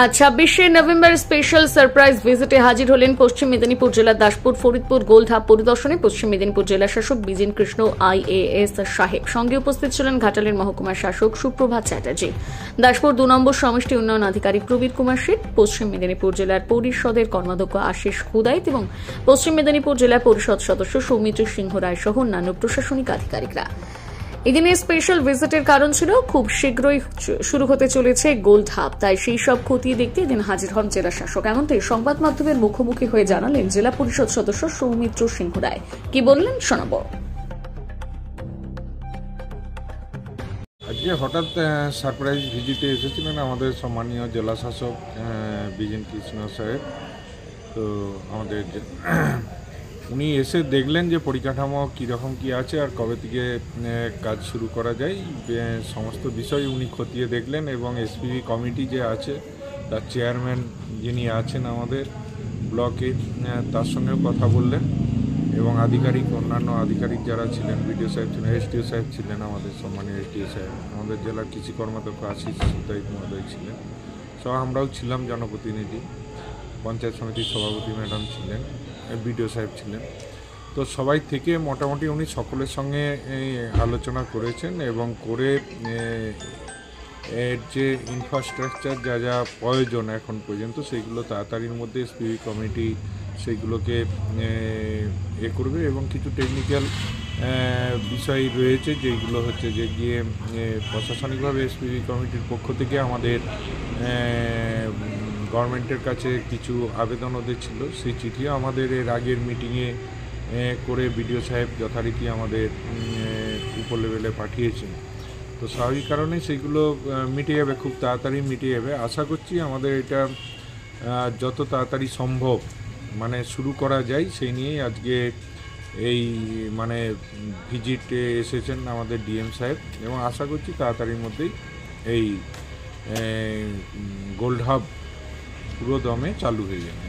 আজ 26শে November special surprise ভিজিটে হাজির হলেন পশ্চিম মেদিনীপুর জেলার দাসপুর ফরিদপুর গোলধাপ পরিদর্শনে পশ্চিম মেদিনীপুর জেলা শাসক বিজেন কৃষ্ণ IAS সাহেব। সঙ্গে উপস্থিত ছিলেন ঘাটালের মহকুমা শাসক সুপ্রভাত চ্যাটার্জি, দাসপুর 2 নম্বর সমষ্টি উন্নয়ন আধিকারিক প্রবীর কুমার শেঠ, পশ্চিম মেদিনীপুর জেলার পরিষদের কর্মাধ্যক্ষ আশিস হুদাইত এবং পশ্চিম মেদিনীপুর জেলা পরিষদ সদস্য সৌমিত্র সিংহ রায় সহ অন্যান্য প্রশাসনিক আধিকারিকরা। এদিনে স্পেশাল ভিজিটের কারণ ছিল খুব শীঘ্রই শুরু হতে চলেছে গোলধাপ, তাই সেই সব খতিয়ে দেখতে এদিন হাজির হন জেলা শাসক। এমনটাই সংবাদ মাধ্যমের মুখোমুখি হয়ে জানালেন জেলা পরিষদ সদস্য সৌমিত্র সিংহ রায়। কি বললেন শোনাব। আজকে হঠাৎ সারপ্রাইজ ভিজিটে এসেছিলেন আমাদের সম্মানীয় জেলা শাসক বিজেন কৃষ্ণ সাহেব। তো আমাদের উনি এসে দেখলেন যে পরিকাঠামো কীরকম কী আছে আর কবে থেকে কাজ শুরু করা যায়, সমস্ত বিষয় উনি খতিয়ে দেখলেন এবং SPV কমিটি যে আছে তার চেয়ারম্যান যিনি আছেন আমাদের ব্লকে তার সঙ্গেও কথা বললেন এবং অন্যান্য আধিকারিক যারা ছিলেন, BDO সাহেব ছিলেন, SDO সাহেব ছিলেন, আমাদের সম্মানীয় SDO সাহেব, আমাদের জেলার কৃষি কর্মাধ্যক্ষ আশিস হুদাইত মহোদয় ছিলেন, সহ আমরাও ছিলাম জনপ্রতিনিধি, পঞ্চায়েত সমিতির সভাপতি ম্যাডাম ছিলেন, BDO সাহেব ছিলেন। তো সবাই থেকে মোটামুটি উনি সকলের সঙ্গে আলোচনা করেছেন এবং করে এর যে ইনফ্রাস্ট্রাকচার যা যা প্রয়োজন এখন পর্যন্ত সেইগুলো তাড়াতাড়ির মধ্যে SPV কমিটি সেইগুলোকে করবে এবং কিছু টেকনিক্যাল বিষয় রয়েছে যেগুলো হচ্ছে যে গিয়ে প্রশাসনিকভাবে SPV কমিটির পক্ষ থেকে আমাদের গভর্নমেন্টের কাছে কিছু আবেদন ওদের ছিল, সেই চিঠিও আমাদের এর আগের মিটিংয়ে করে BDO সাহেব যথারীতি আমাদের উপর লেভেলে পাঠিয়েছেন। তো স্বাভাবিক কারণে সেইগুলো মিটে যাবে, খুব তাড়াতাড়ি মিটে যাবে। আশা করছি আমাদের এটা যত তাড়াতাড়ি সম্ভব মানে শুরু করা যায় সেই নিয়েই আজকে এই মানে ভিজিটে এসেছেন আমাদের DM সাহেব এবং আশা করছি তাড়াতাড়ির মধ্যেই এই গোলধাপ পুরো দমে চালু হয়ে যাবে।